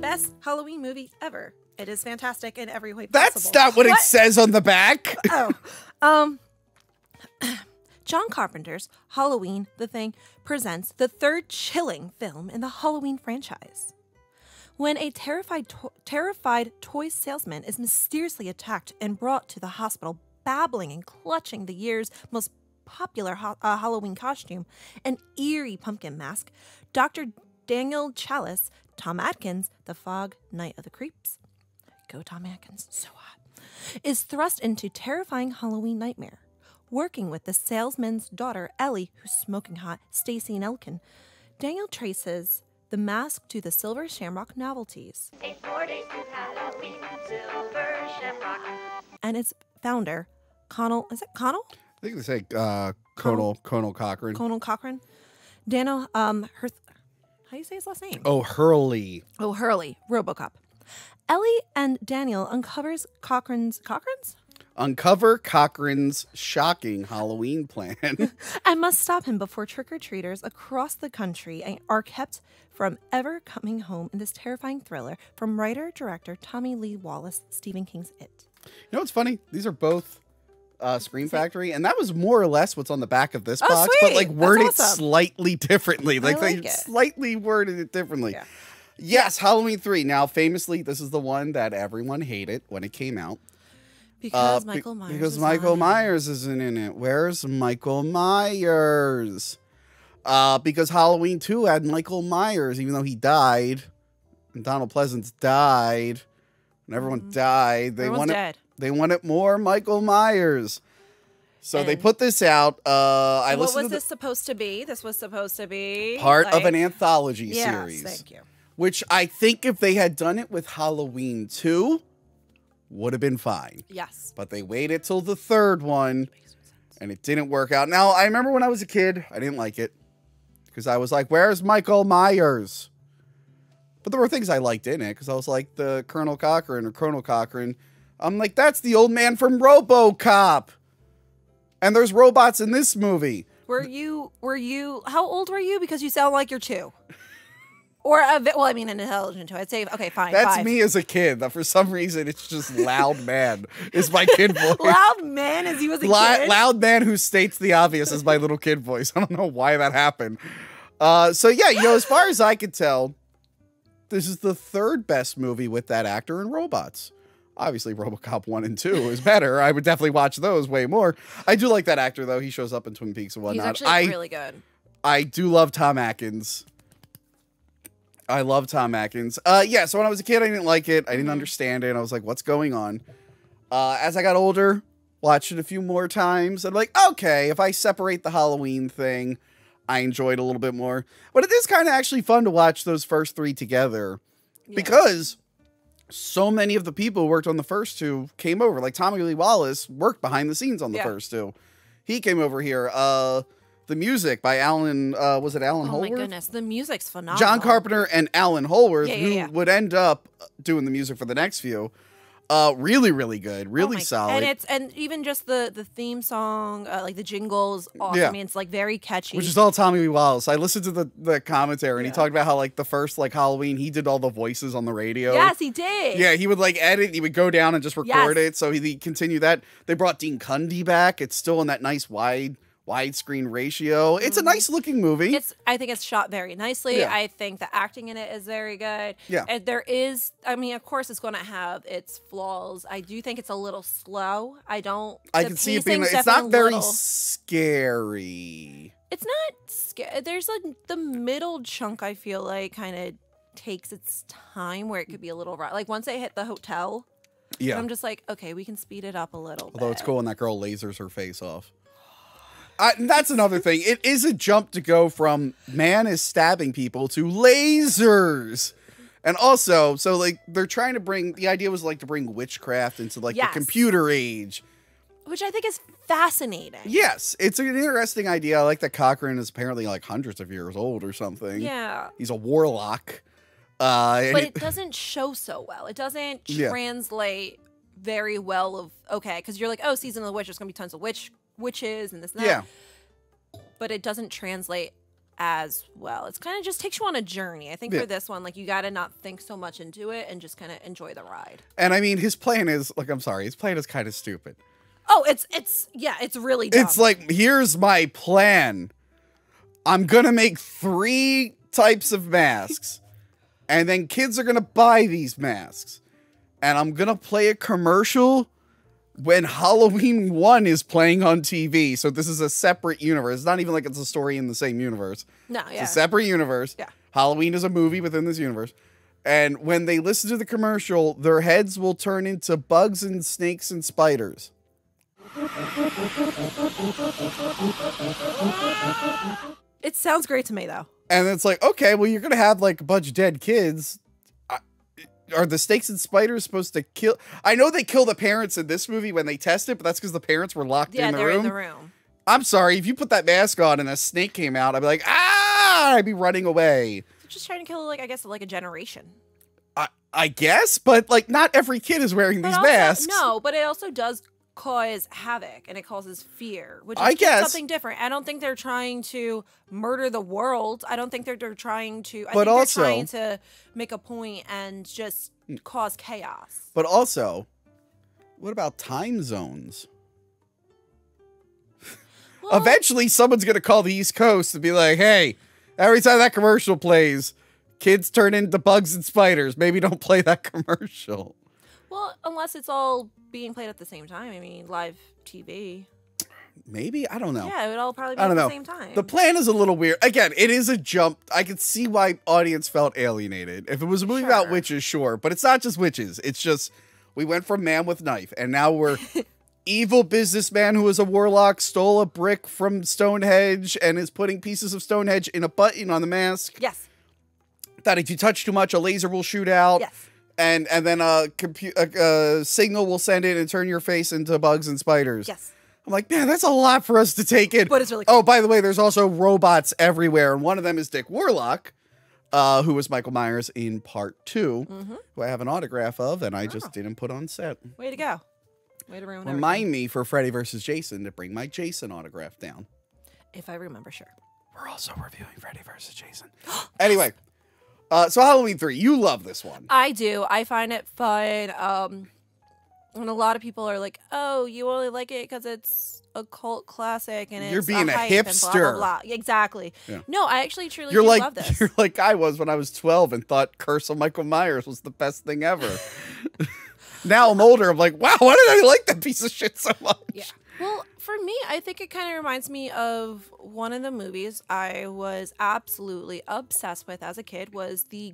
best Halloween movie ever. It is fantastic in every way possible. That's not what it says on the back. John Carpenter's Halloween, The Thing, presents the third chilling film in the Halloween franchise. When a terrified toy salesman is mysteriously attacked and brought to the hospital, babbling and clutching the year's most popular Halloween costume, an eerie pumpkin mask, Dr. Daniel Chalice, Tom Atkins, the Fog Knight of the Creeps, go Tom Atkins, so hot, is thrust into terrifying Halloween nightmare. Working with the salesman's daughter, Ellie, who's smoking hot, Stacy and Elkin, Daniel traces the mask to the Silver Shamrock novelties. 4 days to Halloween, Silver Shamrock. And its founder, Connell, is it Connell? I think they say Conal Cochran. Conal Cochran. Daniel, how do you say his last name? O'Hurley. O'Hurley, RoboCop. Ellie and Daniel uncover Cochran's shocking Halloween plan. and must stop him before trick-or-treaters across the country are kept from ever coming home in this terrifying thriller from writer-director Tommy Lee Wallace, Stephen King's It. You know what's funny? These are both Scream Factory, and that was more or less what's on the back of this box, sweet. but like worded awesome. slightly differently. Like I like they it. slightly worded it differently. Yeah. Yes, Halloween 3. Now, famously, this is the one that everyone hated when it came out. Because Michael Myers Because is Michael on it. Myers isn't in it. Where's Michael Myers? Because Halloween 2 had Michael Myers, even though he died. And Donald Pleasance died. And everyone died. They wanted more Michael Myers. So they put this out. What was this supposed to be? This was supposed to be part of an anthology series. Yes, thank you. Which I think if they had done it with Halloween 2, would have been fine. Yes. But they waited till the third one, and it didn't work out. Now, I remember when I was a kid, I didn't like it. Because I was like, where's Michael Myers? But there were things I liked in it, because I was like, the Colonel Cochran. I'm like, that's the old man from RoboCop. And there's robots in this movie. Were you, how old were you? Because you sound like you're 2. Or, well, I mean, an intelligent 2. I'd say, okay, fine. That's 5. me as a kid. For some reason, it's just loud man is my kid voice. Loud man as you was a kid? Loud man who states the obvious is my little kid voice. I don't know why that happened. So, yeah, as far as I could tell, this is the third best movie with that actor in robots. Obviously, RoboCop 1 and 2 is better. I would definitely watch those way more. I do like that actor, though. He shows up in Twin Peaks and whatnot. He's actually really good. I do love Tom Atkins. I love Tom Atkins. Yeah, so when I was a kid, I didn't like it. I didn't understand it. I was like, what's going on? As I got older, watched it a few more times. I'm like, okay, if I separate the Halloween thing, I enjoyed it a little bit more. But it is kind of actually fun to watch those first 3 together. Yeah. Because so many of the people who worked on the first 2 came over. Like Tommy Lee Wallace worked behind the scenes on the first 2. He came over here. The music by Alan, was it Alan Holworth? Oh my goodness, the music's phenomenal. John Carpenter and Alan Holworth, who would end up doing the music for the next few. Really, really good, really solid. And even just the theme song, like the jingles, awesome. Yeah. I mean, it's like very catchy. Which is all Tommy Lee Wallace. I listened to the commentary and he talked about how like the first like Halloween he did all the voices on the radio. Yes, he did. Yeah, he would like edit. He would go down and just record it. So he continued that. They brought Dean Cundy back. It's still in that nice widescreen ratio. It's a nice looking movie. I think it's shot very nicely. Yeah. I think the acting in it is very good. Yeah. And there is, I mean, of course it's going to have its flaws. I do think it's a little slow. I can see it being, it's not very scary. It's not scary. There's like the middle chunk I feel like kind of takes its time where it could be a little like once they hit the hotel. Yeah. I'm just like, okay, we can speed it up a little bit. Although it's cool when that girl lasers her face off. That's another thing. It is a jump to go from man is stabbing people to lasers. And also, so like they're trying to bring, the idea was like to bring witchcraft into like the computer age. Which I think is fascinating. Yes, it's an interesting idea. I like that Cochran is apparently like hundreds of years old or something. Yeah. He's a warlock. But it doesn't show so well. It doesn't translate very well of, okay, because you're like, oh, Season of the Witch, there's going to be tons of witches and this and that. Yeah. But it doesn't translate as well. It's kind of just takes you on a journey. I think Yeah. for this one, like, you got to not think so much into it and just kind of enjoy the ride. And I mean, his plan is, like, I'm sorry, his plan is kind of stupid. Oh, it's really dumb. It's like, here's my plan. I'm going to make 3 types of masks. And then kids are going to buy these masks. And I'm going to play a commercial when Halloween 1 is playing on TV. So this is a separate universe. It's not even like it's a story in the same universe. No, yeah. It's a separate universe. Yeah. Halloween is a movie within this universe. And when they listen to the commercial, their heads will turn into bugs and snakes and spiders. It sounds great to me, though. And it's like, okay, well, you're going to have like a bunch of dead kids. Are the snakes and spiders supposed to kill? I know they kill the parents in this movie when they test it, but that's because the parents were locked in the room. Yeah, they're in the room. I'm sorry. If you put that mask on and a snake came out, I'd be like, ah, I'd be running away. They're just trying to kill, like, I guess, like a generation. I guess, but like not every kid is wearing these also, masks. No, but it also does cause havoc and it causes fear, which is I guess something different. I don't think they're trying to murder the world. I don't think they're trying to. I But think also- they're trying to make a point and just cause chaos. But also, what about time zones? Well, Eventually, someone's going to call the East Coast and be like, hey, every time that commercial plays, kids turn into bugs and spiders. Maybe don't play that commercial. well, unless it's all being played at the same time. I mean, live TV. Maybe? I don't know. Yeah, it would all probably be I at don't the know. same time. The plan is a little weird. Again, it is a jump. I could see why audience felt alienated. If it was a movie about Sure. witches, sure. But it's not just witches. It's just, we went from man with knife, and now we're evil businessman who is a warlock, stole a brick from Stonehenge, and is putting pieces of Stonehenge in a button on the mask. yes. That if you touch too much, a laser will shoot out. Yes. And then a signal will send in and turn your face into bugs and spiders. Yes. I'm like, man, that's a lot for us to take in. But it's really cool. Oh, by the way, there's also robots everywhere. And one of them is Dick Warlock, who was Michael Myers in part 2, who I have an autograph of, and I just didn't put on set. Way to go. Way to ruin everything. Remind me for Freddy vs. Jason to bring my Jason autograph down. If I remember, sure. We're also reviewing Freddy vs. Jason. Anyway, so Halloween 3, you love this one. I do. I find it fun. When a lot of people are like, "Oh, you only like it because it's a cult classic and You're it's being a hype and blah, hipster. blah, blah." Exactly. Yeah. No, I actually truly You're do like love this. you're like I was when I was 12 and thought Curse of Michael Myers was the best thing ever. Now I'm older. I'm like, wow, why did I like that piece of shit so much? Yeah. Well, for me, I think it kind of reminds me of one of the movies I was absolutely obsessed with as a kid was the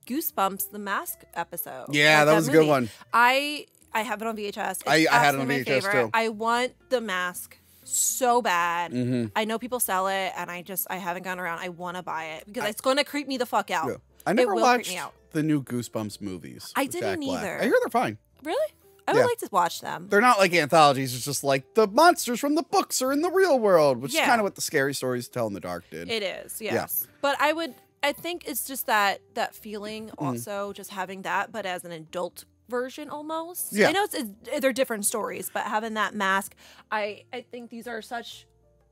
Goosebumps The Mask episode. Yeah, Like, that was a good movie. one. I have it on VHS. It's I had it on absolutely my VHS favorite. too. I want the mask so bad. Mm-hmm. I know people sell it, and I haven't gone around. I want to buy it because it's going to creep me the fuck out. Yeah. I never it will creep watched me out. the new Goosebumps movies. I with didn't Jack Black. either. I hear they're fine. Really? I Yeah. would like to watch them. They're not like anthologies. It's just like the monsters from the books are in the real world, which is Yeah. kind of what the Scary Stories Tell in the Dark did. It is, yes. But I think it's just that feeling Mm. also, just having that, but as an adult version almost. Yeah. I know they're different stories, but having that mask, I think these are such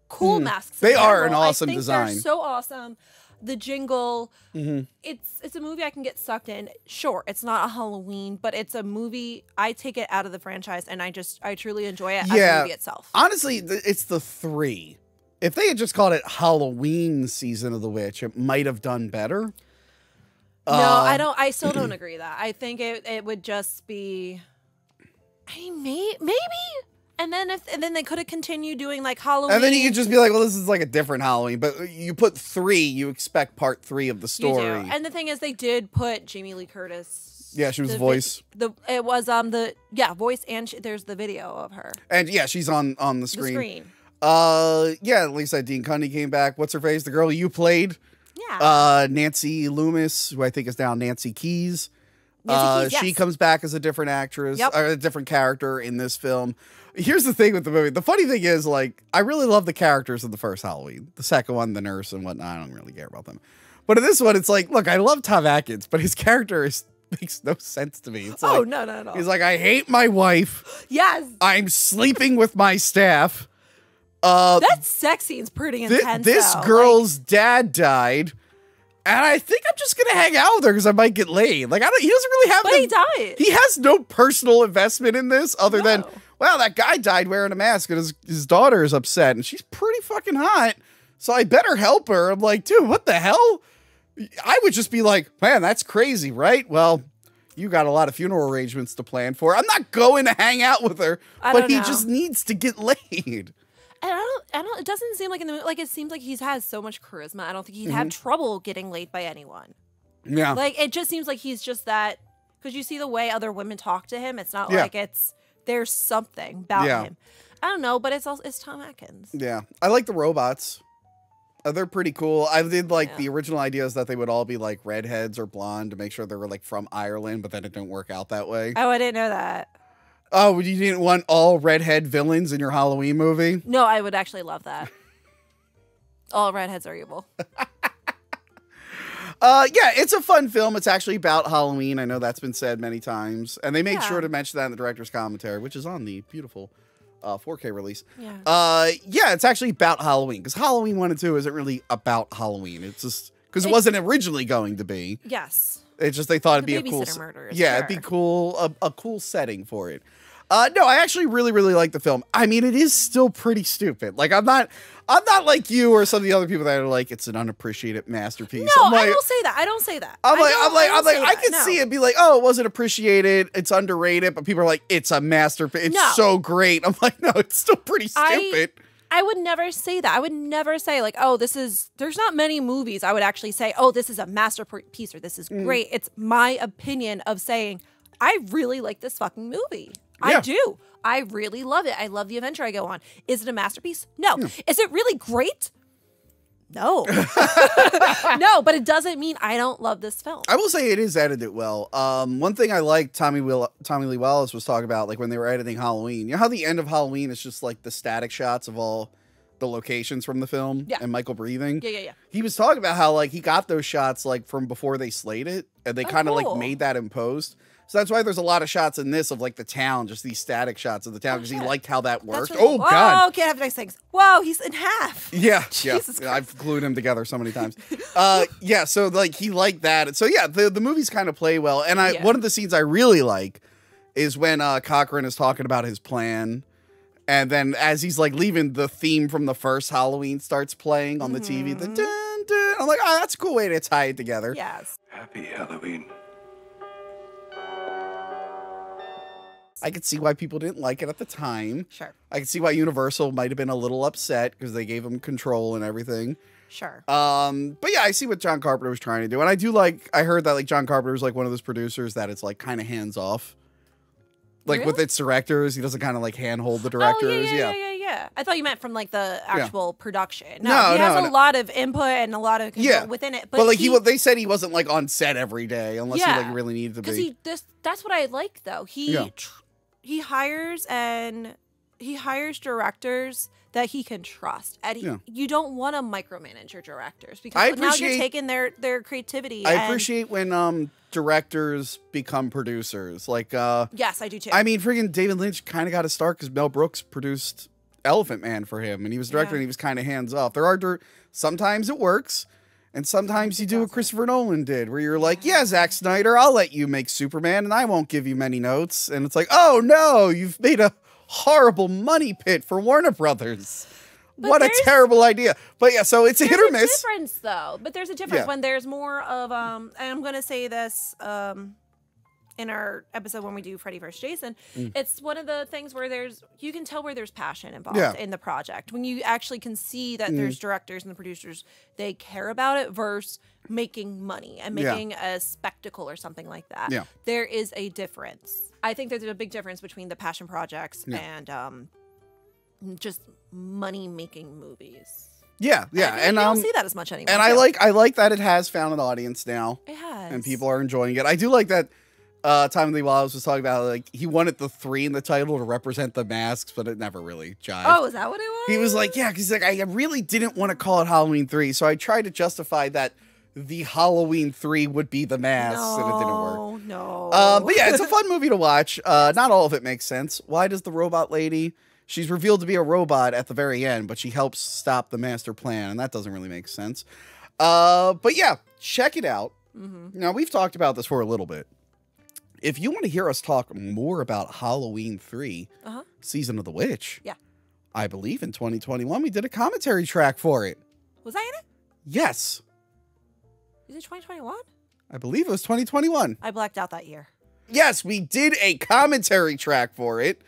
cool masks. in They are an general. awesome I think design. They're so awesome. The jingle, Mm-hmm. it's a movie I can get sucked in. Sure, it's not a Halloween, but it's a movie. I take it out of the franchise, and I truly enjoy it as Yeah. a movie itself. Honestly, it's the 3. If they had just called it Halloween Season of the Witch, it might have done better. No, I don't. I still don't agree that. I think it would just be. I mean, maybe, and then they could have continued doing like Halloween. And then you could just be like, well, this is like a different Halloween. But you put 3, you expect part 3 of the You do. story. And the thing is, they did put Jamie Lee Curtis. Yeah, she was the voice. It was voice, and there's the video of her. And yeah, she's on the The screen. screen. Yeah, at least Dean Cundy came back. What's her face? The girl you played? Yeah. Nancy Loomis, who I think is now Nancy Keys. Nancy Keys, She yes. comes back as a different actress, Yep. or a different character in this film. Here's the thing with the movie. The funny thing is, like, I really love the characters in the first Halloween. The second one, the nurse and whatnot, I don't really care about them. But in this one, it's like, look, I love Tom Atkins, but his character makes no sense to me. It's Oh, like, no, not at all. He's like, I hate my wife. Yes. I'm sleeping with my staff. That sex scene's pretty intense. This though. girl's dad died, and I think I'm just gonna hang out with her because I might get laid. Like, he doesn't really have. But he died. He has no personal investment in this other than, well, that guy died wearing a mask, and his daughter is upset, and she's pretty fucking hot, so I better help her. I'm like, dude, what the hell? I would just be like, man, that's crazy, right? Well, you got a lot of funeral arrangements to plan for. I'm not going to hang out with her, but he just needs to get laid. And I don't. It doesn't seem like in the movie. Like, it seems like he has so much charisma. I don't think he'd have trouble getting laid by anyone. Yeah. Like, it just seems like he's just that. Because you see the way other women talk to him. It's not like there's something about him. I don't know, but it's Tom Atkins. Yeah, I like the robots. They're pretty cool. I did like the original ideas that they would all be like redheads or blonde to make sure they were like from Ireland, but then it didn't work out that way. Oh, I didn't know that. Oh, you didn't want all redhead villains in your Halloween movie? No, I would actually love that. All redheads are evil. Yeah, it's a fun film. It's actually about Halloween. I know that's been said many times. And they made sure to mention that in the director's commentary, which is on the beautiful 4K release. Yeah. Yeah, it's actually about Halloween. Because Halloween 1 and 2 isn't really about Halloween. It's just because it wasn't originally going to be. Yes. It's just they thought it'd be a cool murders, it'd be cool, a cool setting for it. No, I actually really, really like the film. I mean, it is still pretty stupid. Like, I'm not like you or some of the other people that are like, it's an unappreciated masterpiece. No, I'm like, I don't say that. I don't say that. I'm like, I can see it be like, oh, it wasn't appreciated. It's underrated, but people are like, it's a masterpiece. It's so great. I'm like, no, it's still pretty stupid. I would never say that. I would never say like, oh, there's not many movies I would actually say, oh, this is a masterpiece or this is great. It's my opinion of saying, I really like this fucking movie. I do. I really love it. I love the adventure I go on. Is it a masterpiece? No. Is it really great? No. No, but it doesn't mean I don't love this film. I will say it is edited well. One thing I like Tommy Lee Wallace was talking about, like when they were editing Halloween. You know how the end of Halloween is just like the static shots of all the locations from the film and Michael breathing? Yeah. He was talking about how like he got those shots like from before they slayed it, and they kind of like made that in post. So that's why there's a lot of shots in this of like the town, just these static shots of the town because he liked how that worked. Really God! Oh, can't have nice things. Whoa, he's in half. Yeah, Jesus yeah. I've glued him together so many times. Yeah, so like he liked that. And so yeah, the movies kind of play well. And one of the scenes I really like is when Cochran is talking about his plan. And then as he's like leaving, the theme from the first Halloween starts playing on the TV. The dun, dun. I'm like, oh, that's a cool way to tie it together. Yes. Happy Halloween. I could see why people didn't like it at the time. Sure. I could see why Universal might have been a little upset because they gave him control and everything. Sure. But yeah, I see what John Carpenter was trying to do. And I do like, I heard that like John Carpenter was like one of those producers that it's like kind of hands off. Like with its directors, he doesn't kind of like handhold the directors. Oh, yeah. I thought you meant from like the actual production. No, he has a lot of input and a lot of control within it. But like they said he wasn't like on set every day unless he like really needed to be. Because that's what I like though. He hires directors that he can trust. And you don't want to micromanage your directors because now you're taking their creativity. I appreciate when directors become producers. Like yes, I do too. I mean, freaking David Lynch kind of got a start because Mel Brooks produced Elephant Man for him, and he was director and he was kind of hands off. There are sometimes it works. And sometimes you do what Christopher Nolan did, where you're like, yeah, Zack Snyder, I'll let you make Superman, and I won't give you many notes. And it's like, oh, no, you've made a horrible money pit for Warner Brothers. What a terrible idea. But yeah, so it's a hit or miss. There's a difference, though. But there's a difference when there's more of, and I'm going to say this in our episode when we do Freddy vs. Jason, it's one of the things where you can tell where there's passion involved in the project. When you actually can see that there's directors and the producers, they care about it versus making money and making a spectacle or something like that. Yeah. There is a difference. I think there's a big difference between the passion projects and just money-making movies. Yeah. And you don't see that as much anymore. And I like that it has found an audience now. It has. And people are enjoying it. I do like that Tommy Lee Wallace was talking about like he wanted the 3 in the title to represent the masks, but it never really jived. Oh, is that what it was? He was like, yeah, because like I really didn't want to call it Halloween 3, so I tried to justify that the Halloween 3 would be the masks, and it didn't work. No. But yeah, it's a fun movie to watch. Not all of it makes sense. Why does the robot lady? She's revealed to be a robot at the very end, but she helps stop the master plan, and that doesn't really make sense. But yeah, check it out. Now, we've talked about this for a little bit. If you want to hear us talk more about Halloween 3, Season of the Witch, Yeah. I believe in 2021 we did a commentary track for it. Was that in it? Yes. Is it 2021? I believe it was 2021. I blacked out that year. Yes, we did a commentary track for it.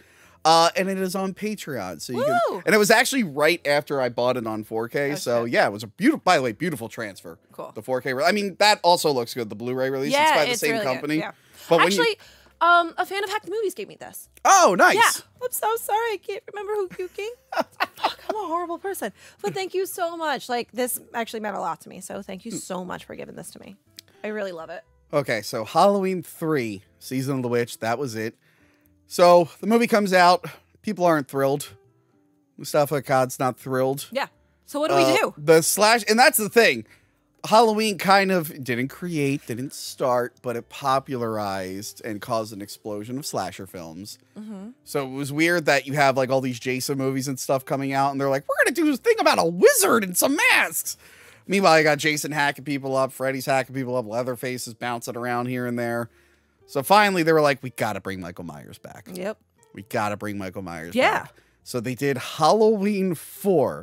And it is on Patreon. So you can, and it was actually right after I bought it on 4K. So yeah, it was a beautiful, by the way, beautiful transfer. Cool. The 4K. I mean, that also looks good. The Bluray release. Yeah, it's by the same really company. Yeah. But actually, a fan of Hack the Movies gave me this. Oh, nice. Yeah. I'm so sorry. I can't remember who you gave. Fuck, I'm a horrible person. But thank you so much. Like, this actually meant a lot to me. So thank you so much for giving this to me. I really love it. Okay, so Halloween 3, Season of the Witch, that was it. So the movie comes out. People aren't thrilled. Mustafa Akkad's not thrilled. Yeah. So what do we do? And that's the thing. Halloween kind of didn't start, but it popularized and caused an explosion of slasher films. So it was weird that you have like all these Jason movies and stuff coming out, and they're like, we're going to do this thing about a wizard and some masks. Meanwhile, you got Jason hacking people up, Freddy's hacking people up, Leatherface is bouncing around here and there. So finally, they were like, we got to bring Michael Myers back. Yep. We got to bring Michael Myers back. So they did Halloween 4,